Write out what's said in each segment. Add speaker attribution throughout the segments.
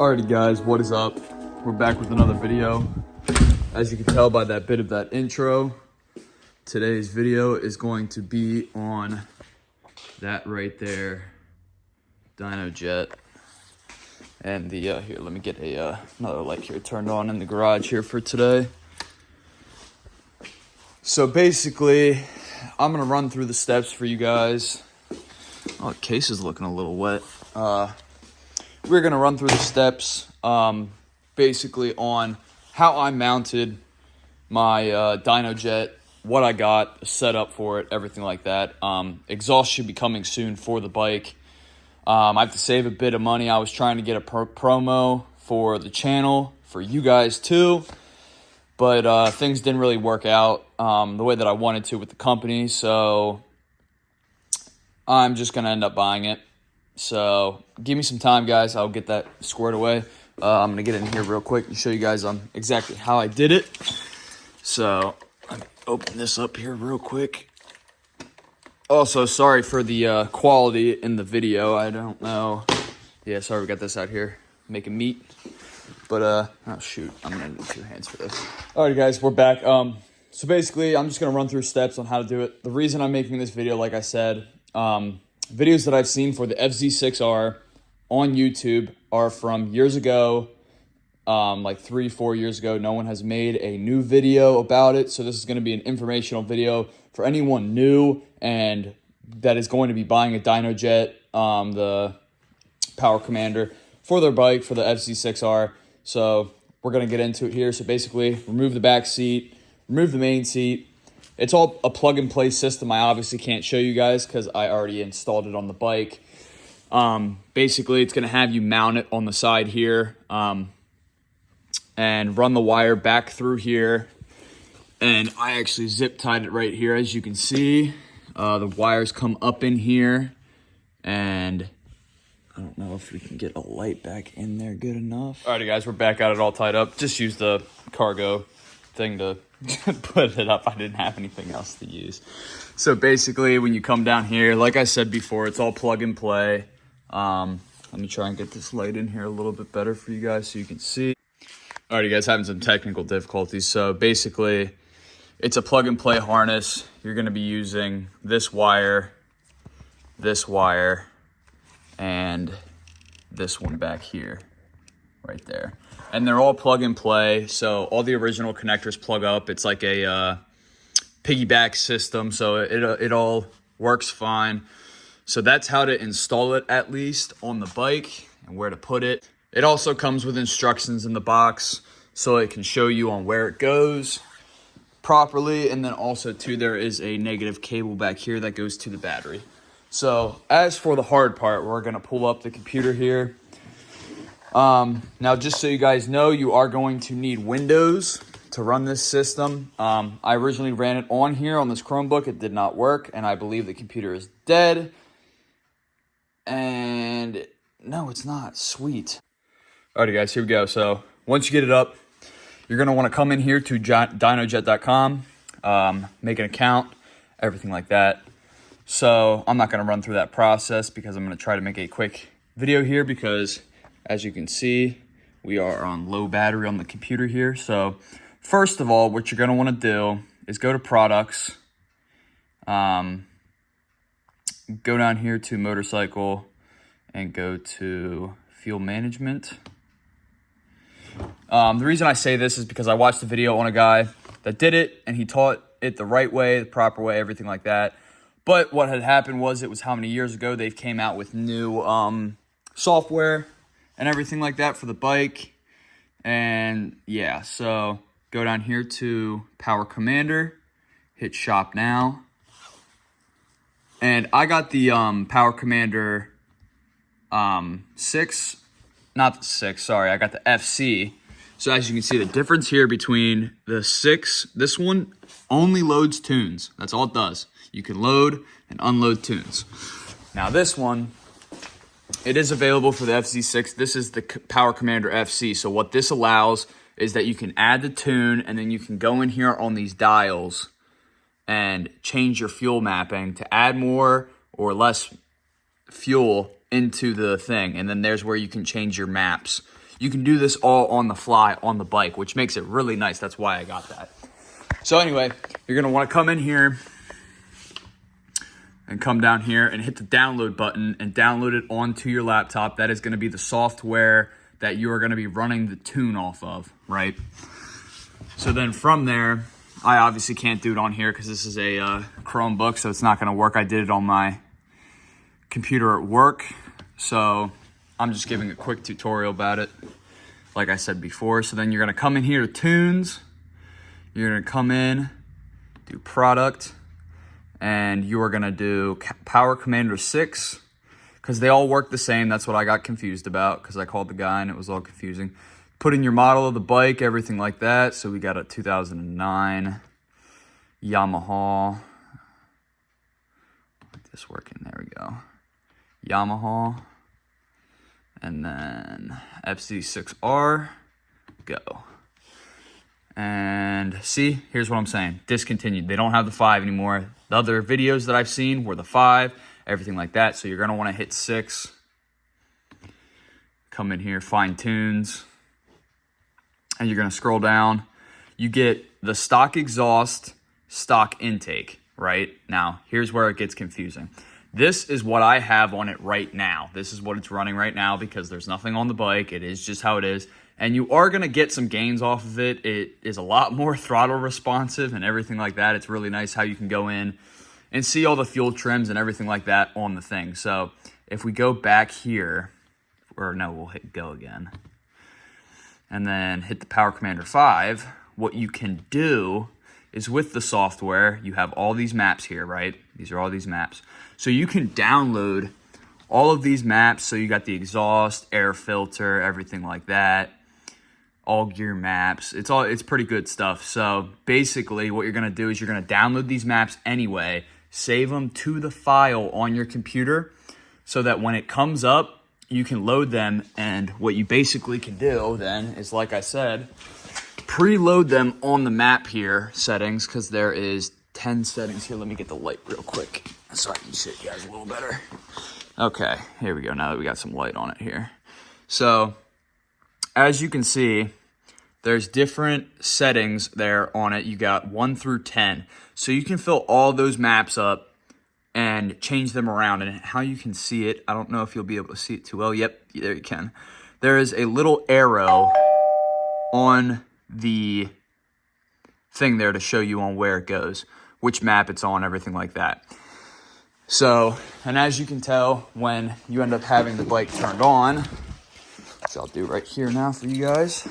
Speaker 1: Alrighty guys, what is up? We're back with another video. As you can tell by that bit of that intro, today's video is going to be on that right there, dyno jet. And the, here, let me get another light here turned on in the garage here for today. So basically, I'm gonna run through the steps for you guys. Oh, the case is looking a little wet. We're gonna run through the steps, basically on how I mounted my dyno jet, what I got set up for it, everything like that. Exhaust should be coming soon for the bike. I have to save a bit of money. I was trying to get a promo for the channel for you guys too, but things didn't really work out the way that I wanted to with the company, so I'm just gonna end up buying it. So give me some time, guys. I'll get that squared away. I'm gonna get in here real quick and show you guys exactly how I did it. So let me open this up here real quick. Also, sorry for the quality in the video. I don't know. Yeah, sorry we got this out here making meat. But oh shoot, I'm gonna need 2 hands for this. Alright guys, we're back. So basically I'm just gonna run through steps on how to do it. The reason I'm making this video, like I said, videos that I've seen for the FZ6R on YouTube are from years ago, like 3-4 years ago. No one has made a new video about it, so this is going to be an informational video for anyone new and that is going to be buying a dyno jet, the Power Commander, for their bike, for the FZ6R. So we're going to get into it here. So basically, remove the back seat, remove the main seat. It's all a plug-and-play system. I obviously can't show you guys because I already installed it on the bike. Basically, it's going to have you mount it on the side here and run the wire back through here. And I actually zip-tied it right here, as you can see. The wires come up in here. And I don't know if we can get a light back in there good enough. Alrighty, guys, we're back at it all tied up. Just use the cargo thing to put it up. I didn't have anything else to use. So basically, when you come down here, like I said before, it's all plug and play. Let me try and get this light in here a little bit better for you guys so you can see. Alrighty guys, having some technical difficulties. So basically, it's a plug and play harness. You're gonna be using this wire, and this one back here, right there. And they're all plug and play, so all the original connectors plug up. It's like a piggyback system, so it all works fine. So that's how to install it, at least on the bike, and where to put it. It also comes with instructions in the box, so it can show you on where it goes properly. And then also too, there is a negative cable back here that goes to the battery. So as for the hard part, we're gonna pull up the computer here. Now, just so you guys know, you are going to need Windows to run this system. I originally ran it on here on this Chromebook. It did not work, and I believe the computer is dead. And no, it's not. Sweet. Alrighty, guys, here we go. So once you get it up, you're going to want to come in here to dynojet.com, make an account, everything like that. So I'm not going to run through that process because I'm going to try to make a quick video here because, as you can see, we are on low battery on the computer here. So first of all, what you're going to want to do is go to products, go down here to motorcycle and go to fuel management. The reason I say this is because I watched a video on a guy that did it and he taught it the right way, the proper way, everything like that. But what had happened was, it was how many years ago they've came out with new software and everything like that for the bike. And yeah, so go down here to Power Commander, hit shop now. And I got the Power Commander 6, not the 6, sorry, I got the FC. So as you can see, the difference here between the 6, this one only loads tunes. That's all it does. You can load and unload tunes. Now this one, it is available for the FZ6. This is the Power Commander FC. So what this allows is that you can add the tune and then you can go in here on these dials and change your fuel mapping to add more or less fuel into the thing. And then there's where you can change your maps. you can do this all on the fly on the bike, which makes it really nice. That's why I got that. So anyway, you're gonna wanna come in here and come down here and hit the download button and download it onto your laptop. That is gonna be the software that you are gonna be running the tune off of, right? So then from there, I obviously can't do it on here because this is a Chromebook, so it's not gonna work. I did it on my computer at work, so I'm just giving a quick tutorial about it, like I said before. So then you're gonna come in here to tunes, you're gonna come in, do product, and you are gonna do Power Commander 6, because they all work the same. That's what I got confused about, because I called the guy and it was all confusing. Put in your model of the bike, everything like that. So we got a 2009 Yamaha. Let this working, there we go. Yamaha. And then FZ6R, go. And see, here's what I'm saying. Discontinued. They don't have the 5 anymore. The other videos that I've seen were the 5, everything like that. So you're going to want to hit 6. Come in here, find tunes. And you're going to scroll down. You get the stock exhaust, stock intake, right? Now, here's where it gets confusing. This is what I have on it right now. This is what it's running right now because there's nothing on the bike. It is just how it is. And you are going to get some gains off of it. It is a lot more throttle responsive and everything like that. It's really nice how you can go in and see all the fuel trims and everything like that on the thing. So if we go back here, or no, we'll hit go again. And then hit the Power Commander 5, what you can do is with the software, you have all these maps here, right? These are all these maps. So you can download all of these maps. So you got the exhaust, air filter, everything like that, all gear maps. It's pretty good stuff. So basically what you're gonna do is you're gonna download these maps anyway, save them to the file on your computer so that when it comes up, you can load them. And what you basically can do then is, like I said, preload them on the map here settings, because there is 10 settings here. Let me get the light real quick so I can show you guys a little better. Okay, here we go. Now that we got some light on it here. So as you can see, there's different settings there on it. You got 1 through 10. So you can fill all those maps up and change them around. And how you can see it, I don't know if you'll be able to see it too well. Yep, there you can. There is a little arrow on the thing there to show you on where it goes, which map it's on, everything like that. So, and as you can tell, when you end up having the bike turned on, which I'll do right here now for you guys,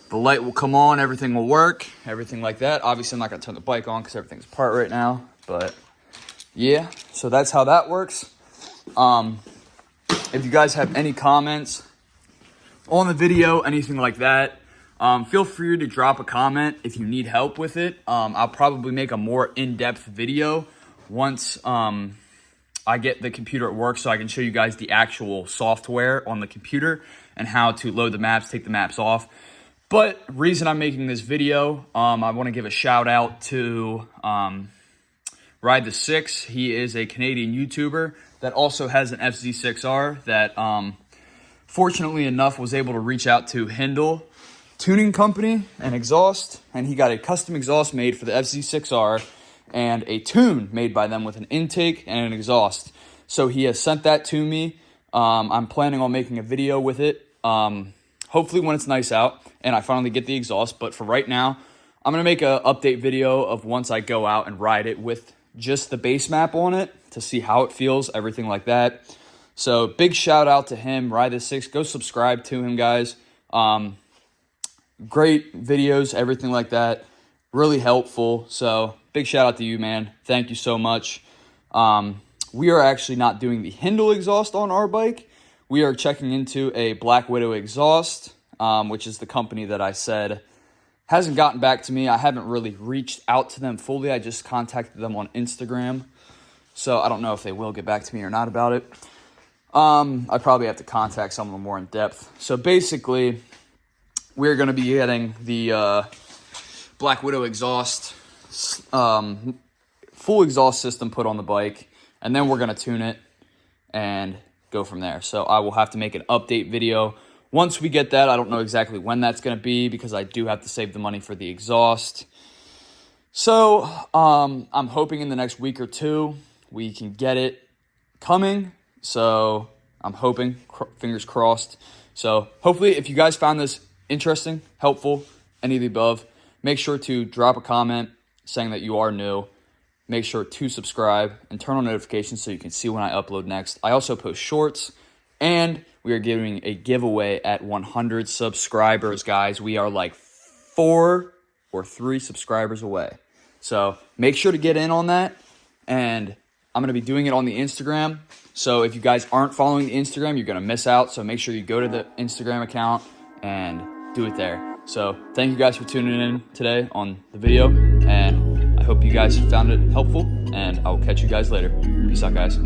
Speaker 1: the light will come on, everything will work, everything like that. Obviously, I'm not going to turn the bike on because everything's apart right now, but yeah, so that's how that works. If you guys have any comments on the video, anything like that, feel free to drop a comment if you need help with it. I'll probably make a more in-depth video once I get the computer at work so I can show you guys the actual software on the computer and how to load the maps, take the maps off. But reason I'm making this video, I want to give a shout out to Ride the Six. He is a Canadian YouTuber that also has an FZ6R that fortunately enough was able to reach out to Hindle Tuning Company and Exhaust, and he got a custom exhaust made for the FZ6R and a tune made by them with an intake and an exhaust. So he has sent that to me. I'm planning on making a video with it, hopefully when it's nice out and I finally get the exhaust. But for right now, I'm going to make an update video of once I go out and ride it with just the base map on it to see how it feels, everything like that. So big shout out to him, Ride the Six. Go subscribe to him, guys. Great videos, everything like that. Really helpful. So big shout out to you, man. Thank you so much. We are actually not doing the Hindle exhaust on our bike. We are checking into a Black Widow exhaust, which is the company that I said hasn't gotten back to me. I haven't really reached out to them fully. I just contacted them on Instagram. So I don't know if they will get back to me or not about it. I probably have to contact some of them more in depth. So basically, we're going to be getting the Black Widow exhaust, full exhaust system put on the bike, and then we're going to tune it and go from there. So I will have to make an update video once we get that. I don't know exactly when that's going to be because I do have to save the money for the exhaust. So I'm hoping in the next week or two we can get it coming. So I'm hoping, fingers crossed. So hopefully if you guys found this interesting, helpful, any of the above, make sure to drop a comment saying that you are new. Make sure to subscribe and turn on notifications so you can see when I upload next. I also post shorts, and we are giving a giveaway at 100 subscribers, guys. We are like 4 or 3 subscribers away. So make sure to get in on that, and I'm going to be doing it on the Instagram. So if you guys aren't following the Instagram, you're going to miss out. So make sure you go to the Instagram account and do it there. So thank you guys for tuning in today on the video, and I hope you guys found it helpful, and I will catch you guys later. Peace out, guys.